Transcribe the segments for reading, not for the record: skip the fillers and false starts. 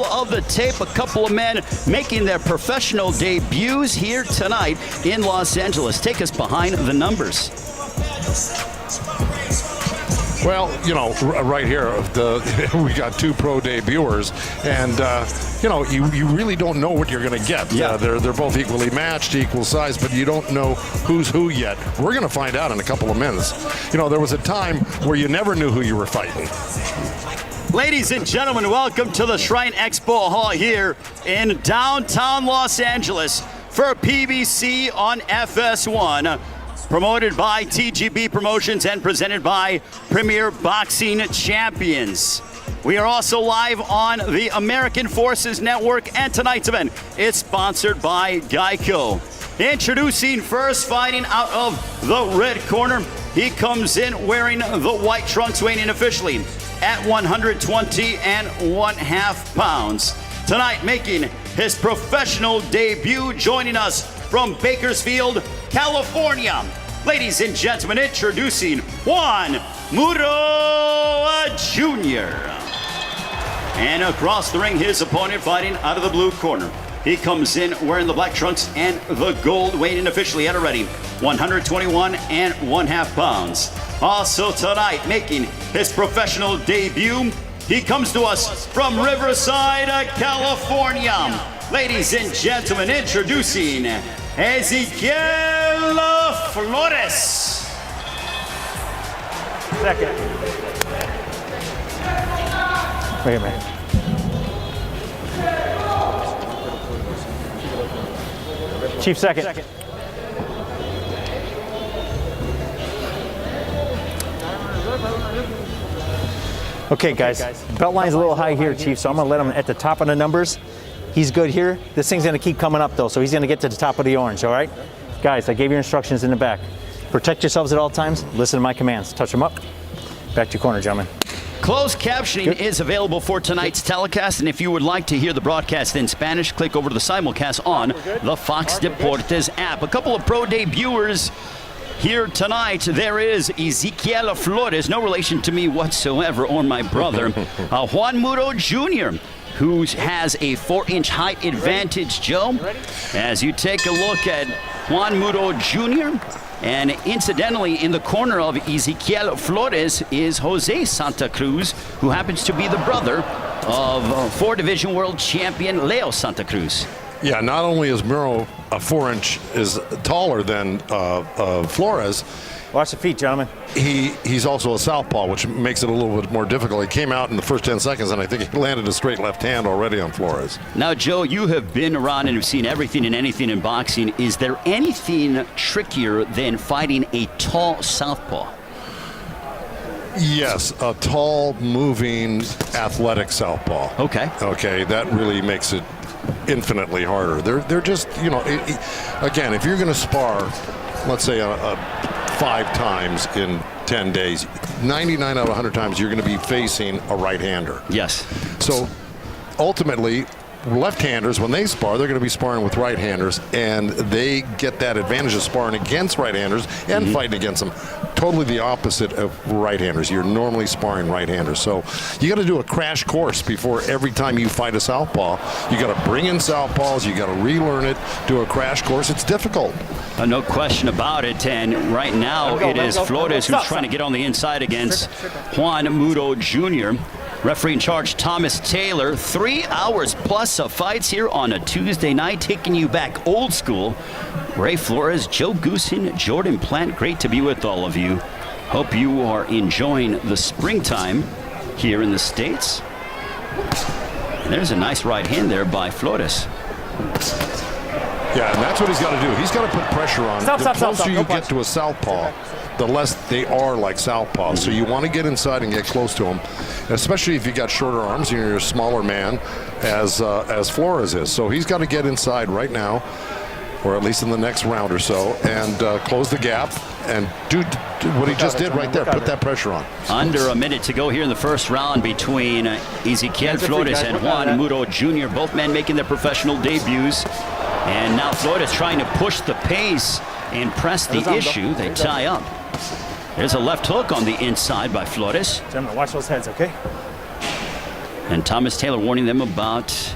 roll of the tape. A couple of men making their professional debuts here tonight in Los Angeles. Take us behind the numbers. Well, you know, right here, we got two pro debuters, and you know, you really don't know what you're going to get. Yeah. They're both equally matched, equal size, but you don't know who's who yet. We're going to find out in a couple of minutes. You know, there was a time where you never knew who you were fighting. Ladies and gentlemen, welcome to the Shrine Expo Hall here in downtown Los Angeles for PBC on FS1. Promoted by TGB Promotions and presented by Premier Boxing Champions. We are also live on the American Forces Network, and tonight's event is sponsored by Geico. Introducing first, fighting out of the red corner. He comes in wearing the white trunks, weighing in officially at 120.5 pounds. Tonight, making his professional debut, joining us from Bakersfield, California. Ladies and gentlemen, introducing Juan Muro Jr. And across the ring, his opponent fighting out of the blue corner. He comes in wearing the black trunks and the gold, weighing in officially at already 121.5 pounds. Also tonight, making his professional debut, he comes to us from Riverside, California. Ladies and gentlemen, introducing Ezequiel Flores. Second. Wait a minute. Chief, second. Okay, guys. Belt line's a little high here, Chief, so I'm going to let him at the top of the numbers. He's good here. This thing's going to keep coming up, though, so he's going to get to the top of the orange, all right? Guys, I gave you instructions in the back. Protect yourselves at all times. Listen to my commands. Touch them up. Back to your corner, gentlemen. Closed captioning is available for tonight's telecast, and if you would like to hear the broadcast in Spanish, click over to the simulcast on the Fox Deportes app. A couple of pro debuters here tonight. There is Ezequiel Flores, no relation to me whatsoever or my brother. Juan Muro Jr., who has a 4-inch height advantage, Joe. As you take a look at Juan Muro Jr., and incidentally, in the corner of Ezequiel Flores is Jose Santa Cruz, who happens to be the brother of 4-division world champion Leo Santa Cruz. Yeah, not only is Muro a 4-inch is taller than Flores. Watch the feet, gentlemen. He's also a southpaw, which makes it a little bit more difficult. He came out in the first 10 seconds, and I think he landed a straight left hand already on Flores. Now, Joe, you have been around and have seen everything and anything in boxing. Is there anything trickier than fighting a tall southpaw? Yes, a tall, moving, athletic southpaw. Okay. Okay, that really makes it infinitely harder. They're just, you know, again, if you're going to spar, let's say 5 times in 10 days, 99 out of 100 times you're going to be facing a right-hander. Yes. So ultimately, left-handers, when they spar, they're going to be sparring with right-handers, and they get that advantage of sparring against right-handers and fighting against them. Totally the opposite of right-handers. You're normally sparring right-handers. So you got to do a crash course before every time you fight a southpaw. You got to bring in southpaws. You got to relearn it, do a crash course. It's difficult. No question about it. And right now it is Flores who's trying to get on the inside against Juan Muro Jr. Referee in charge, Thomas Taylor. 3 hours plus of fights here on a Tuesday night, taking you back old school. Ray Flores, Joe Goosen, Jordan Plant, great to be with all of you. Hope you are enjoying the springtime here in the States. And there's a nice right hand there by Flores. Yeah, and that's what he's got to do. He's got to put pressure on. The closer you get to a southpaw, the less they are like southpaws. So you want to get inside and get close to them, especially if you got shorter arms and you're a smaller man, as Flores is. So he's got to get inside right now, or at least in the next round or so, and close the gap and do what he just did right there. Put that pressure on. Under a minute to go here in the first round between Ezequiel Flores and Juan Muro Jr. Both men making their professional debuts. And now Flores trying to push the pace and press the issue. They tie up. There's a left hook on the inside by Flores. Gentlemen, watch those heads, okay? And Thomas Taylor warning them about,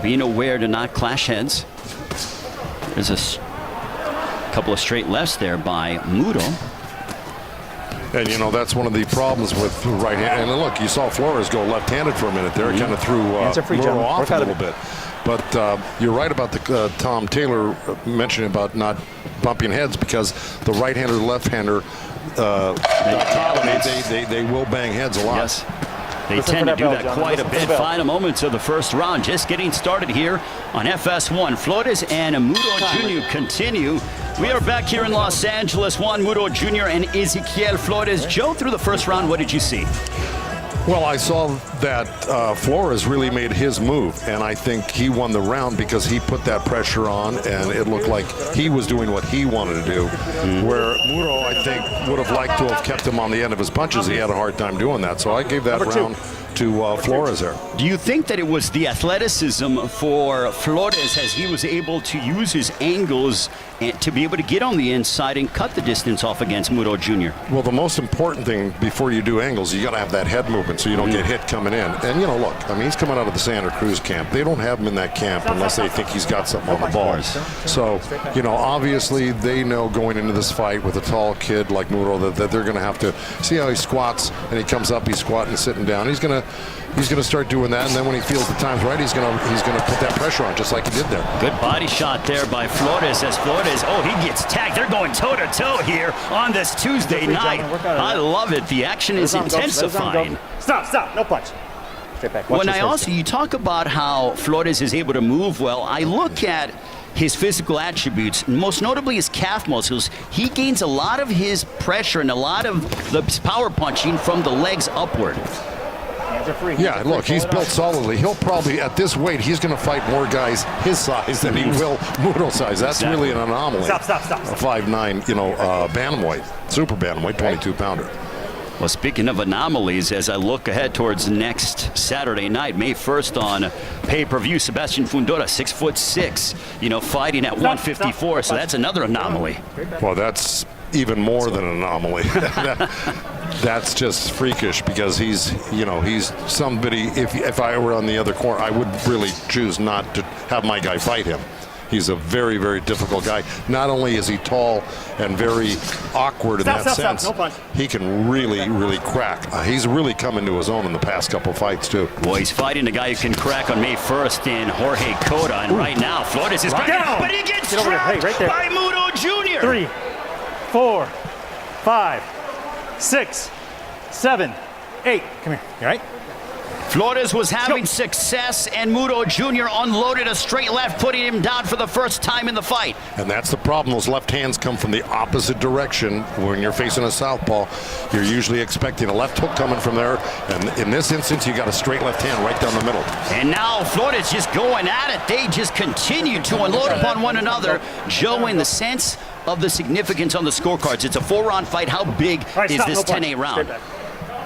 being aware to not clash heads. There's a couple of straight lefts there by Muro. And, that's one of the problems with right hand. And look, you saw Flores go left-handed for a minute there. Kind of threw Muro off a little bit. But you're right about the Tom Taylor mentioning about not bumping heads, because the right-hander, left-hander, they will bang heads a lot. Yes. They tend to do that quite a bit. Final moments of the first round. Just getting started here on FS1. Flores and Muro Jr. continue. We are back here in Los Angeles. Juan Muro Jr. and Ezequiel Flores. Joe, through the first round, what did you see? Well, I saw that Flores really made his move, and I think he won the round because he put that pressure on, and it looked like he was doing what he wanted to do. Where Muro, I think, would have liked to have kept him on the end of his punches. He had a hard time doing that, so I gave that round to Flores there. Do you think that it was the athleticism for Flores as he was able to use his angles and to be able to get on the inside and cut the distance off against Muro Jr.? Well, the most important thing before you do angles, you got to have that head movement so you don't get hit coming in. And, look, I mean, he's coming out of the Santa Cruz camp. They don't have him in that camp unless they think he's got something on the ball. So, obviously they know going into this fight with a tall kid like Muro that they're going to have to see how he squats, and he comes up, he's squatting, sitting down. He's going to start doing that, and then when he feels the time's right, he's going to put that pressure on, just like he did there. Good body shot there by Flores as Flores, he gets tagged. They're going toe-to-toe here on this Tuesday night. I love it. The action is intensifying. Stop, no punch. Straight back. You talk about how Flores is able to move well. I look at his physical attributes, most notably his calf muscles. He gains a lot of his pressure and a lot of the power punching from the legs upward. Yeah, look, he's built solidly. He'll probably, at this weight, he's going to fight more guys his size than he will Muro size. That's really an anomaly. Stop. A 5'9", bantamweight, super bantamweight, 22-pounder. Well, speaking of anomalies, as I look ahead towards next Saturday night, May 1st on pay-per-view, Sebastian Fundora, 6'6", fighting at 154. So that's another anomaly. Well, that's even more than an anomaly. That's just freakish, because he's somebody, if I were on the other corner, I would really choose not to have my guy fight him. He's a very, very difficult guy. Not only is he tall and very awkward in that sense, he can really, really crack. He's really come into his own in the past couple fights, too. Well, he's fighting a guy who can crack on May 1st in Jorge Cota, and right now, Flores is cracking, but he gets dropped by Muro Jr. 3, 4, 5, 6, 7, 8. Come here. You all right? Flores was having success, and Muro Jr. unloaded a straight left, putting him down for the first time in the fight. And that's the problem. Those left hands come from the opposite direction. When you're facing a southpaw, you're usually expecting a left hook coming from there. And in this instance, you got a straight left hand right down the middle. And now Flores just going at it. They just continue to unload upon one another. Joe, in the sense of the significance on the scorecards, it's a 4-round fight. How big is this 10-8 round?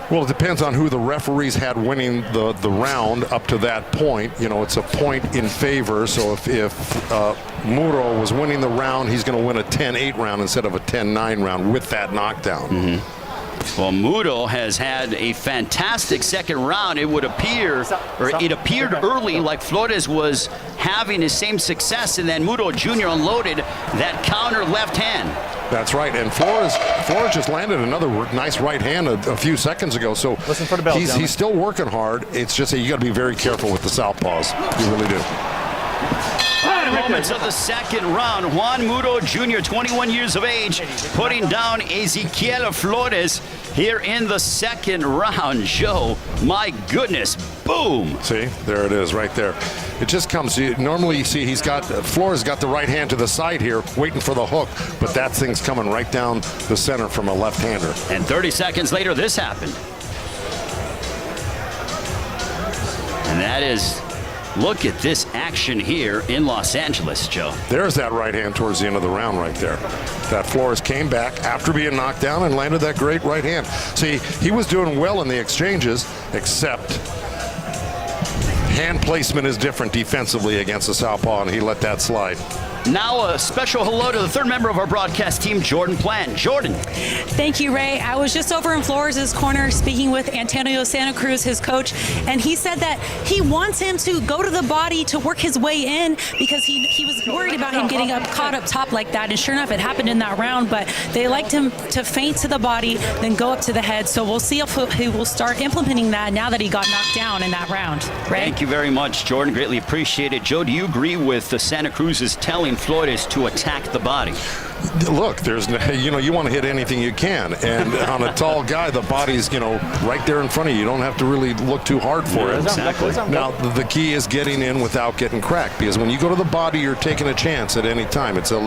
Well, it depends on who the referees had winning the round up to that point. It's a point in favor. So if Muro was winning the round, he's going to win a 10-8 round instead of a 10-9 round with that knockdown. Well, Muro has had a fantastic second round. It would appear, or it appeared early like Flores was having the same success, and then Muro Jr. unloaded that counter left hand. That's right, and Flores just landed another nice right hand a few seconds ago. So listen for the bell, he's still working hard. It's just that you got to be very careful with the southpaws. You really do. Final moments of the second round. Juan Muro Jr., 21 years of age, putting down Ezequiel Flores here in the second round. Joe, my goodness, boom. See, there it is right there. It just comes, normally you see Flores got the right hand to the side here, waiting for the hook, but that thing's coming right down the center from a left-hander. And 30 seconds later, this happened. And that is, look at this action here in Los Angeles, Joe. There's that right hand towards the end of the round right there. That Flores came back after being knocked down and landed that great right hand. See, he was doing well in the exchanges, except hand placement is different defensively against the southpaw, and he let that slide. Now a special hello to the third member of our broadcast team, Jordan Plant. Jordan. Thank you, Ray. I was just over in Flores' corner speaking with Antonio Santa Cruz, his coach, and he said that he wants him to go to the body to work his way in because he was worried about him getting caught up top like that. And sure enough, it happened in that round, but they liked him to feint to the body, then go up to the head. So we'll see if he will start implementing that now that he got knocked down in that round. Ray? Thank you very much, Jordan. Greatly appreciate it. Joe, do you agree with the Santa Cruz's telling Flores to attack the body? Look, you want to hit anything you can, and on a tall guy, the body's, right there in front of you. You don't have to really look too hard for it. Exactly. Now, the key is getting in without getting cracked, because when you go to the body, you're taking a chance at any time. It's a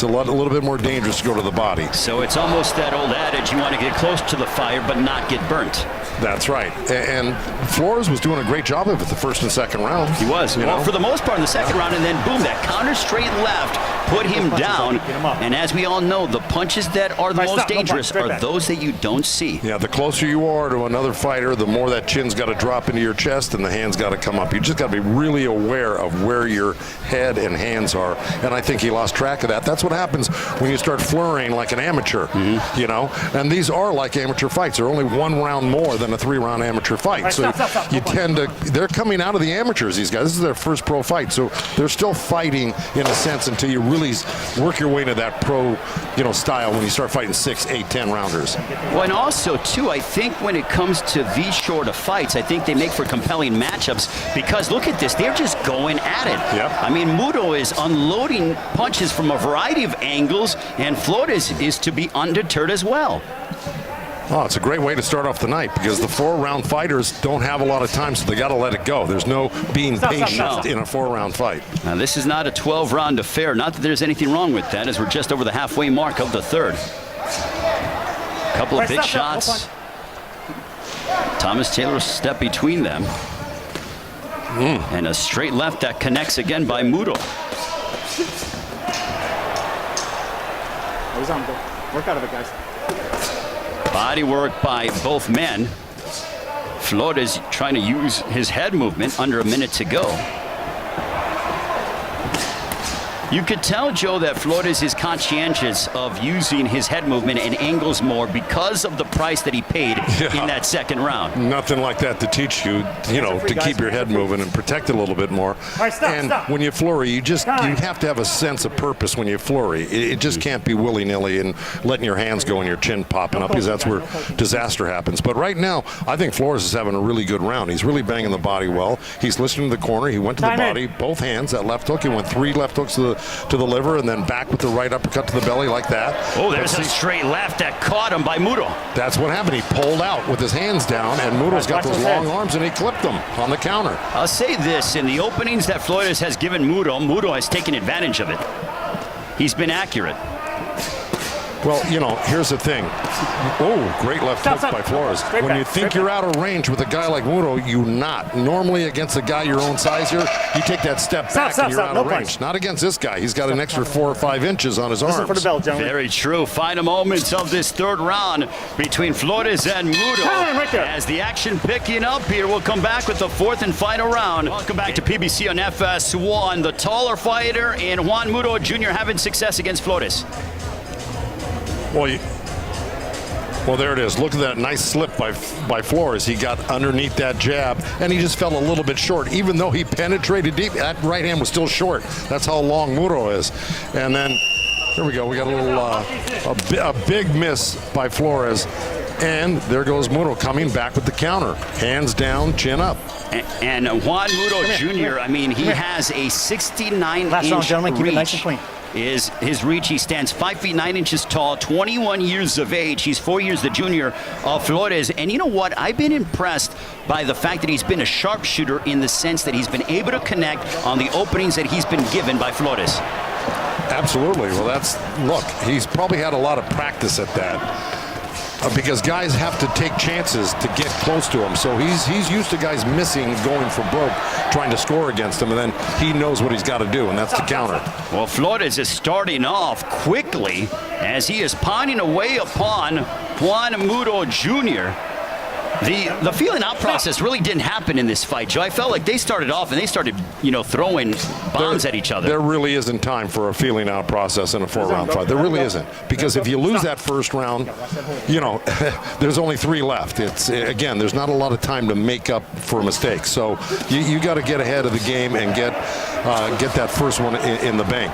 little bit more dangerous to go to the body. So it's almost that old adage, you want to get close to the fire, but not get burnt. That's right. And Flores was doing a great job of it the first and second round. He was. Well, for the most part in the second round, and then boom, that counter straight left put him down. And as we all know, the punches that are the most dangerous are those that you don't see. Yeah, the closer you are to another fighter, the more that chin's got to drop into your chest and the hand's got to come up. You just got to be really aware of where your head and hands are. And I think he lost track of that. That's what happens when you start flurrying like an amateur, And these are like amateur fights. They're only one round more than a 3-round amateur fight. So you tend to, they're coming out of the amateurs, these guys. This is their first pro fight. So they're still fighting in a sense until you really work your way to that pro, style when you start fighting 6, 8, 10 rounders. Well, and also too, I think when it comes to these short of fights, I think they make for compelling matchups because look at this, they're just going at it. Yep. I mean, Muro is unloading punches from a variety of angles, and Flores is to be undeterred as well. Oh, it's a great way to start off the night because the 4-round fighters don't have a lot of time, so they got to let it go. There's no being patient in a 4-round fight. Now, this is not a 12-round affair. Not that there's anything wrong with that, as we're just over the halfway mark of the third. A couple of big shots. Thomas Taylor step between them. And a straight left that connects again by Muro. Work out of it, guys. Body work by both men. Flores trying to use his head movement under a minute to go. You could tell, Joe, that Flores is conscientious of using his head movement and angles more because of the price that he paid in that second round. Nothing like that to teach you, to keep your head moving and protect it a little bit more. When you flurry, you have to have a sense of purpose when you flurry. It just can't be willy-nilly and letting your hands go and your chin popping up because that's where disaster happens. But right now, I think Flores is having a really good round. He's really banging the body well. He's listening to the corner. He went to the body, both hands, that left hook. He went 3 left hooks to the liver and then back with the right uppercut to the belly like that. Oh, there's a straight left that caught him by Muro. That's what happened. He pulled out with his hands down, and Muro's got those long arms, and he clipped them on the counter. I'll say this, in the openings that Flores has given Muro, Muro has taken advantage of it. He's been accurate. Well, here's the thing. Oh, great left hook by Flores. When you think you're out of range with a guy like Muro, you're not. Normally against a guy your own size here, you take that step back and you're out of range. Not against this guy. He's got an extra 4 or 5 inches on his arms. For the bell, gentlemen. Very true. Final moments of this third round between Flores and Muro. As the action picking up here, we'll come back with the 4th and final round. Welcome back to PBC on FS1. The taller fighter and Juan Muro Jr. having success against Flores. Well, there it is. Look at that nice slip by Flores. He got underneath that jab, and he just fell a little bit short. Even though he penetrated deep, that right hand was still short. That's how long Muro is. And then, here we go. We got a little, a big miss by Flores. And there goes Muro coming back with the counter. Hands down, chin up. And Juan Muro Jr., I mean, he has a 69-inch reach. Is his reach. He stands 5 feet 9 inches tall, 21 years of age. He's 4 years the junior of Flores. And you know what? I've been impressed by the fact that he's been a sharpshooter in the sense that he's been able to connect on the openings that he's been given by Flores. Absolutely. Well, look, he's probably had a lot of practice at that. Because guys have to take chances to get close to him. So he's used to guys missing, going for broke, trying to score against him, and then he knows what he's got to do, and that's to counter. Well, Flores is starting off quickly as he is pounding away upon Juan Muro Jr. The feeling out process really didn't happen in this fight, Joe. I felt like they started off and they started, throwing bombs at each other. There really isn't time for a feeling out process in a 4-round fight. There really isn't. Because if you lose that first round, there's only 3 left. Again, there's not a lot of time to make up for mistakes. So you got to get ahead of the game and get that first one in the bank.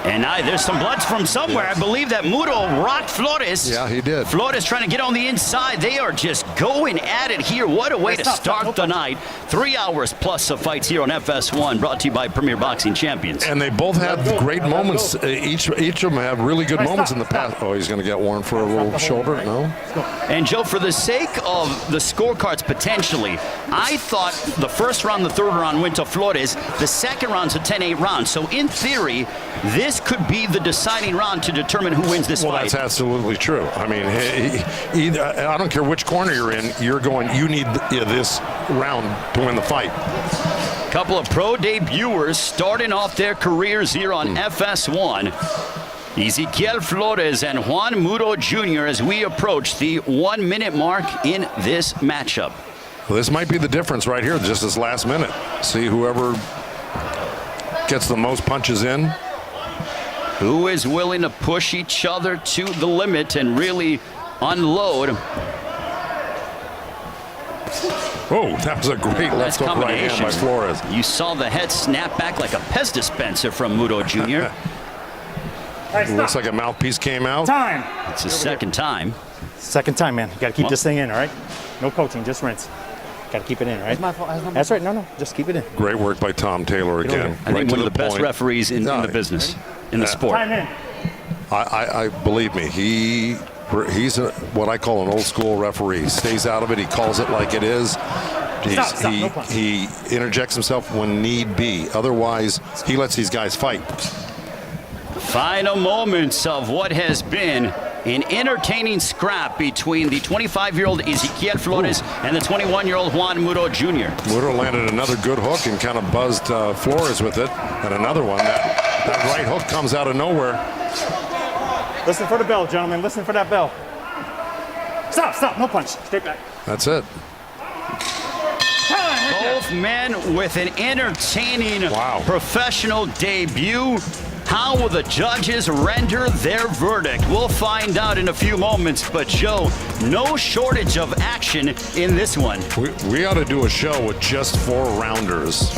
And there's some blood from somewhere. I believe that Muro rocked Flores. Yeah, he did. Flores trying to get on the inside. They are just going at it here. What a way to start the night. 3 hours plus of fights here on FS1, brought to you by Premier Boxing Champions. And they both had great moments. Each of them have really good moments in the past. Oh, he's going to get warned for a little shoulder? No? And Joe, for the sake of the scorecards potentially, I thought the first round, the third round went to Flores. The second round's a 10-8 round. So in theory, this could be the deciding round to determine who wins this fight. Well, that's absolutely true. I mean, I don't care which corner you're in, you need this round to win the fight. Couple of pro debuters starting off their careers here on FS1. Ezequiel Flores and Juan Muro Jr. as we approach the 1-minute mark in this matchup. Well, this might be the difference right here, just this last minute. See whoever gets the most punches in. Who is willing to push each other to the limit and really unload. Oh, that was a great left hook right hand by Flores. You saw the head snap back like a Pez dispenser from Muro Jr. Looks like a mouthpiece came out. Time. It's his second time. Second time, man. You got to keep this thing in, all right? No coaching, just rinse. Got to keep it in, right? That's right. No, just keep it in. Great work by Tom Taylor again. I think one of the best referees in the business, in the sport. Time in. I believe me, he's what I call an old school referee. He stays out of it. He calls it like it is. He interjects himself when need be. Otherwise, he lets these guys fight. Final moments of what has been an entertaining scrap between the 25-year-old Ezequiel Flores and the 21-year-old Juan Muro Jr. Muro landed another good hook and kind of buzzed Flores with it. And another one. That right hook comes out of nowhere. Listen for the bell, gentlemen. Listen for that bell. Stop. No punch. Stay back. That's it. Both men with an entertaining professional debut. How will the judges render their verdict? We'll find out in a few moments. But Joe, no shortage of action in this one. We ought to do a show with just 4-rounders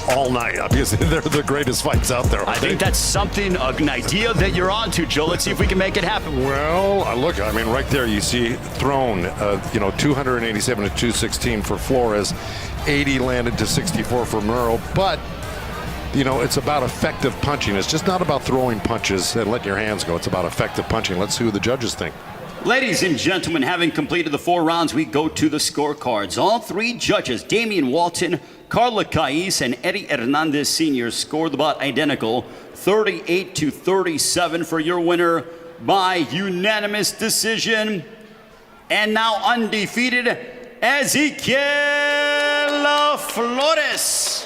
all night. Obviously, they're the greatest fights out there. I think that's something, an idea that you're on to, Joe. Let's see if we can make it happen. Well, look, I mean, right there you see thrown, 287 to 216 for Flores, 80 landed to 64 for Muro, but it's about effective punching. It's just not about throwing punches and letting your hands go. It's about effective punching. Let's see what the judges think. Ladies and gentlemen, having completed the 4 rounds, we go to the scorecards. All 3 judges, Damian Walton, Carla Cais, and Eddie Hernandez Sr. scored about identical, 38 to 37 for your winner by unanimous decision. And now undefeated, Ezequiel Flores.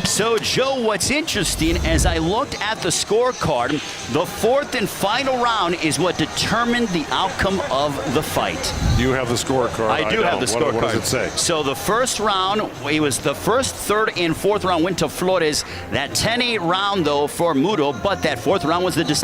So, Joe, what's interesting, as I looked at the scorecard, the 4th and final round is what determined the outcome of the fight. You have the scorecard. I do have the scorecard. What does it say? So the first round, it was the first, third, and fourth round went to Flores. That 10-8 round, though, for Muro, but that fourth round was the